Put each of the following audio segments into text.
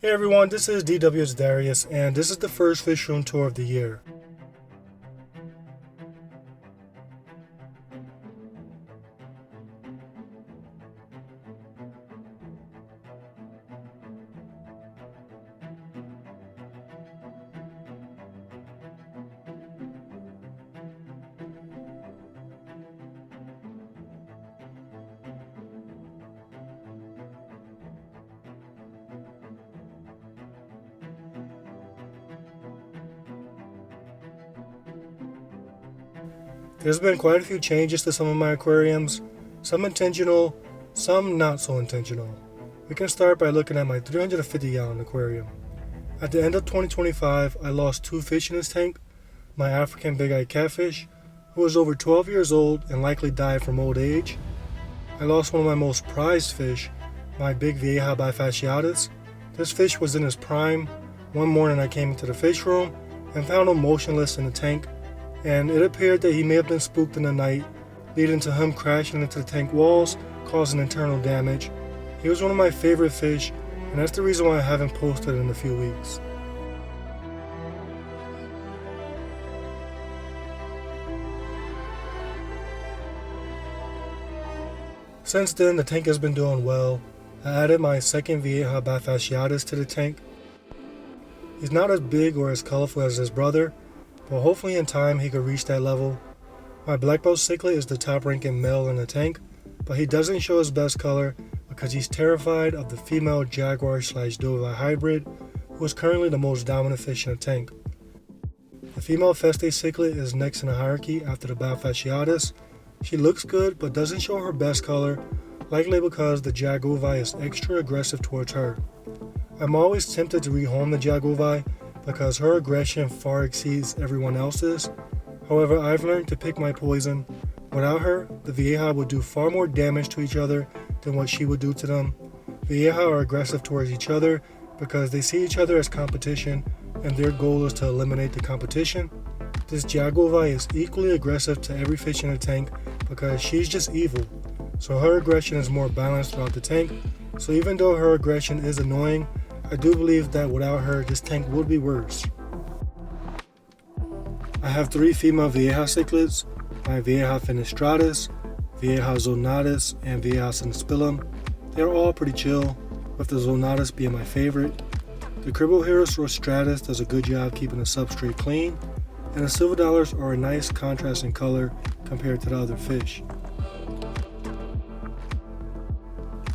Hey everyone, this is DW's Darius, and this is the first Fishroom tour of the year. There's been quite a few changes to some of my aquariums, some intentional, some not so intentional. We can start by looking at my 350 gallon aquarium. At the end of 2025, I lost two fish in this tank, my African big-eyed catfish, who was over 12 years old and likely died from old age. I lost one of my most prized fish, my big Vieja bifasciatus. This fish was in his prime. One morning I came into the fish room and found him motionless in the tank, and it appeared that he may have been spooked in the night, leading to him crashing into the tank walls, causing internal damage. He was one of my favorite fish, and that's the reason why I haven't posted in a few weeks. Since then, the tank has been doing well. I added my second Vieja bifasciatus to the tank. He's not as big or as colorful as his brother, but hopefully in time he could reach that level. My black belt cichlid is the top ranking male in the tank, but he doesn't show his best color because he's terrified of the female jaguar/dovey hybrid, who is currently the most dominant fish in the tank. The female Feste cichlid is next in the hierarchy after the bifasciatus. She looks good but doesn't show her best color, likely because the jaguar is extra aggressive towards her. I'm always tempted to rehome the jaguar because her aggression far exceeds everyone else's. However, I've learned to pick my poison. Without her, the Vieja would do far more damage to each other than what she would do to them. Vieja are aggressive towards each other because they see each other as competition, and their goal is to eliminate the competition. This jaguar is equally aggressive to every fish in the tank because she's just evil, so her aggression is more balanced throughout the tank. So even though her aggression is annoying, I do believe that without her, this tank would be worse. I have three female Vieja cichlids, my Vieja fenestratus, Vieja zonatus, and Vieja senospilum. They are all pretty chill, with the zonatus being my favorite. The Criboheros rostratus does a good job keeping the substrate clean, and the silver dollars are a nice contrasting color compared to the other fish.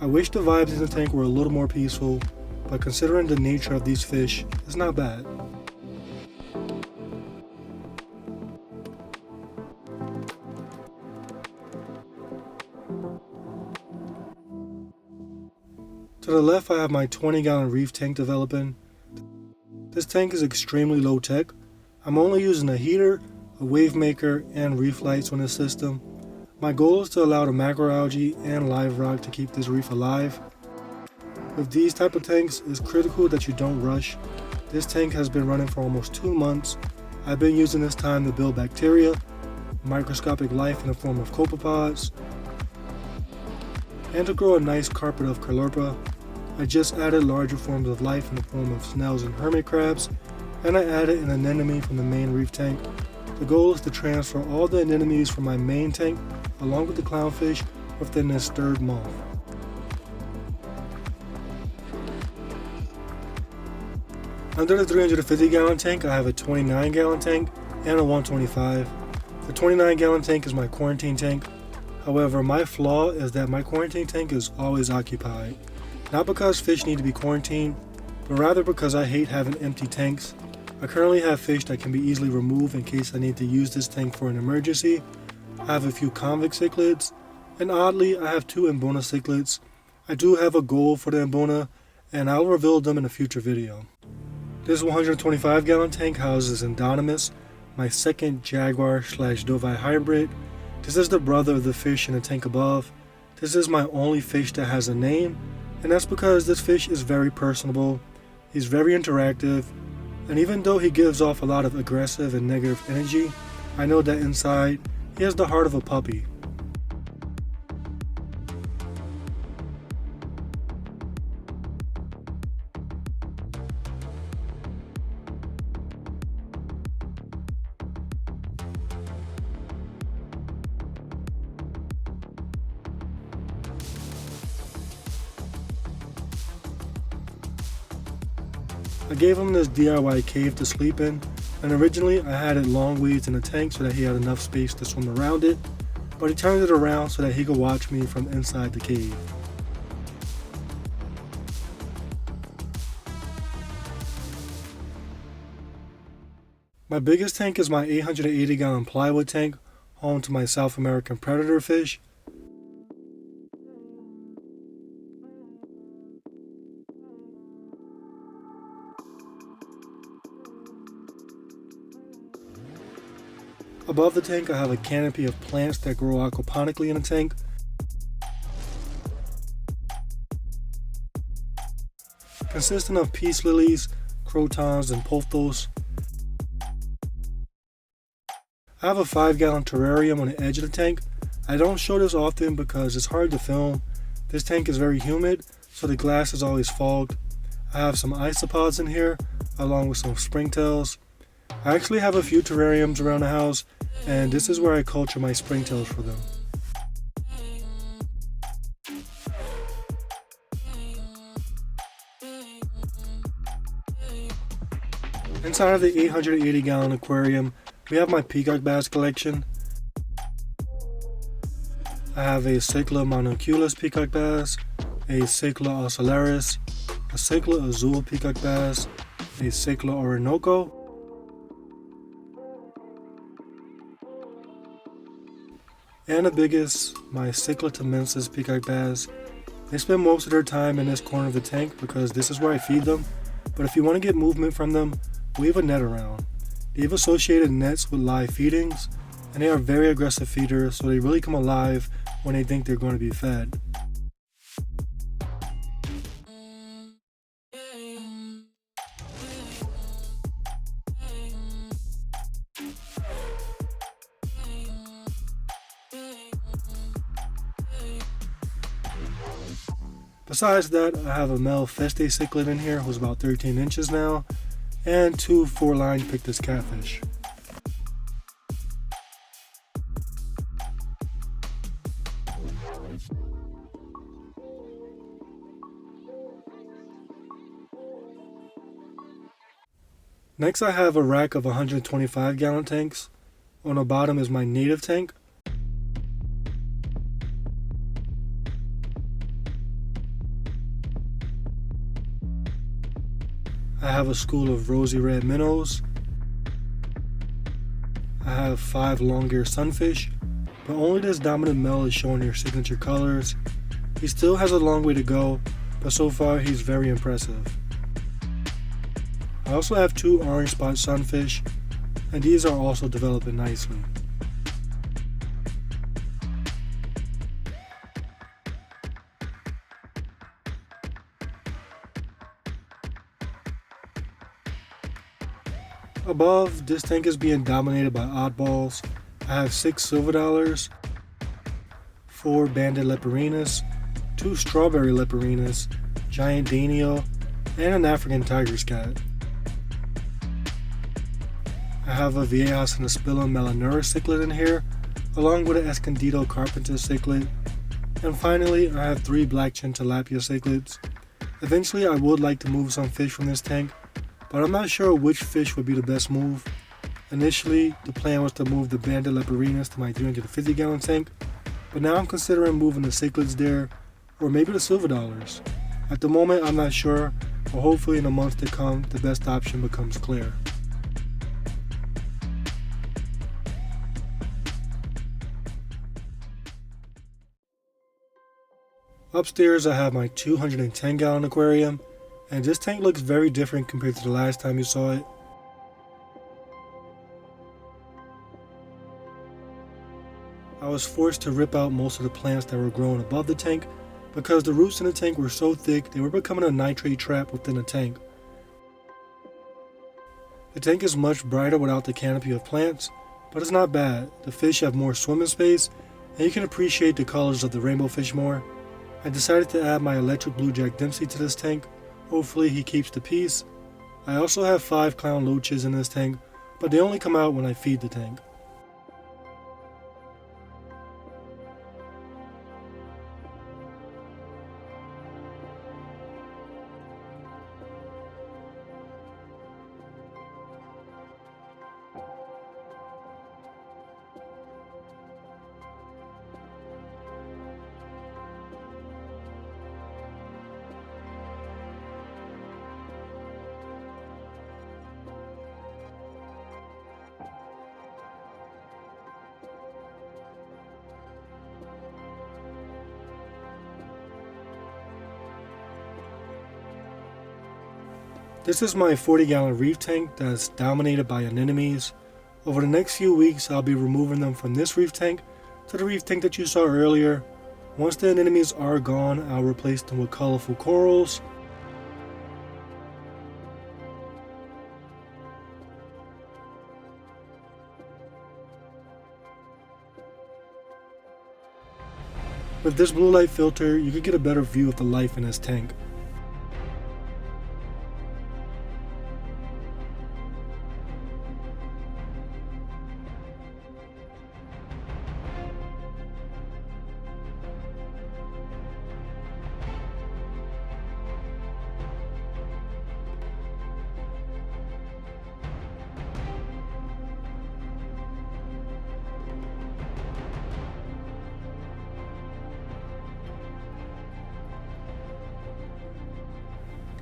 I wish the vibes in the tank were a little more peaceful, but considering the nature of these fish, it's not bad. To the left, I have my 20-gallon Reef tank developing. This tank is extremely low tech. I'm only using a heater, a wave maker, and reef lights on this system. My goal is to allow the macroalgae and live rock to keep this reef alive. With these type of tanks, it's critical that you don't rush. This tank has been running for almost 2 months. I've been using this time to build bacteria, microscopic life in the form of copepods, and to grow a nice carpet of caulerpa. I just added larger forms of life in the form of snails and hermit crabs, and I added an anemone from the main reef tank. The goal is to transfer all the anemones from my main tank along with the clownfish within this third month. Under the 350-gallon tank, I have a 29-gallon tank and a 125. The 29-gallon tank is my quarantine tank. However, my flaw is that my quarantine tank is always occupied. Not because fish need to be quarantined, but rather because I hate having empty tanks. I currently have fish that can be easily removed in case I need to use this tank for an emergency. I have a few convict cichlids, and oddly, I have 2 Mbona cichlids. I do have a goal for the Mbona, and I'll reveal them in a future video. This 125-gallon tank houses Endonymus, my second jaguar/dovey hybrid. This is the brother of the fish in the tank above. This is my only fish that has a name, and that's because this fish is very personable. He's very interactive, and even though he gives off a lot of aggressive and negative energy, I know that inside he has the heart of a puppy. I gave him this DIY cave to sleep in, and originally I had it long ways in the tank so that he had enough space to swim around it, but he turned it around so that he could watch me from inside the cave. My biggest tank is my 880-gallon plywood tank, home to my South American predator fish. Above the tank I have a canopy of plants that grow aquaponically in the tank. Consisting of peace lilies, crotons, and pothos. I have a 5-gallon terrarium on the edge of the tank. I don't show this often because it's hard to film. This tank is very humid, so the glass is always fogged. I have some isopods in here, along with some springtails. I actually have a few terrariums around the house, and this is where I culture my springtails for them. Inside of the 880-gallon aquarium, we have my peacock bass collection. I have a Cichla monoculus peacock bass, a Cichla ocellaris, a Cichla azul peacock bass, a Cichla orinoco, and the biggest, my Cichla tamensis peacock bass. They spend most of their time in this corner of the tank because this is where I feed them, but if you want to get movement from them, weave a net around. They have associated nets with live feedings, and they are very aggressive feeders, so they really come alive when they think they're going to be fed. Besides that, I have a male feste cichlid in here who's about 13 inches now, and 2 4-line pictus catfish. Next I have a rack of 125-gallon tanks. On the bottom is my native tank. I have a school of rosy red minnows. I have 5 long-eared sunfish, but only this dominant male is showing their signature colors. He still has a long way to go, but so far he's very impressive. I also have 2 orange spot sunfish, and these are also developing nicely. Above, this tank is being dominated by oddballs. I have 6 silver dollars, 4 banded leporinas, 2 strawberry leporinas, giant danio, and an African tiger's cat. I have a Viejas Naspilla melanura cichlid in here, along with an Escondido carpenter cichlid. And finally, I have 3 black chin tilapia cichlids. Eventually, I would like to move some fish from this tank, but I'm not sure which fish would be the best move. Initially, the plan was to move the banded leporinas to my 350-gallon tank, but now I'm considering moving the cichlids there, or maybe the silver dollars. At the moment, I'm not sure, but hopefully in the months to come, the best option becomes clear. Upstairs, I have my 210-gallon aquarium, and this tank looks very different compared to the last time you saw it. I was forced to rip out most of the plants that were growing above the tank because the roots in the tank were so thick they were becoming a nitrate trap within the tank. The tank is much brighter without the canopy of plants, but it's not bad. The fish have more swimming space, and you can appreciate the colors of the rainbow fish more. I decided to add my electric blue jack Dempsey to this tank. Hopefully he keeps the peace. I also have 5 clown loaches in this tank, but they only come out when I feed the tank. This is my 40-gallon reef tank that's dominated by anemones. Over the next few weeks, I'll be removing them from this reef tank to the reef tank that you saw earlier. Once the anemones are gone, I'll replace them with colorful corals. With this blue light filter, you can get a better view of the life in this tank.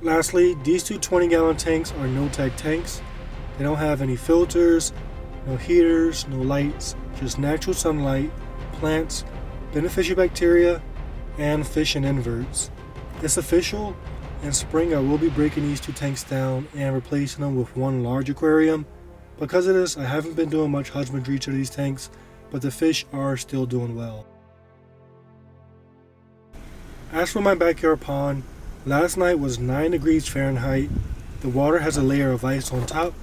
Lastly, these two 20-gallon tanks are no-tech tanks. They don't have any filters, no heaters, no lights, just natural sunlight, plants, beneficial bacteria, and fish and inverts. It's official. In spring I will be breaking these two tanks down and replacing them with one large aquarium. Because of this, I haven't been doing much husbandry to these tanks, but the fish are still doing well. As for my backyard pond, last night was 9 degrees Fahrenheit. The water has a layer of ice on top,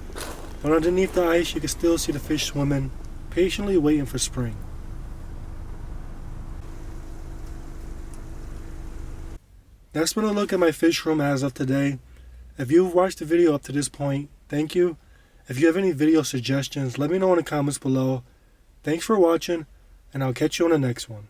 but underneath the ice you can still see the fish swimming, patiently waiting for spring. That's been a look at my fish room as of today. If you've watched the video up to this point, thank you. If you have any video suggestions, let me know in the comments below. Thanks for watching, and I'll catch you on the next one.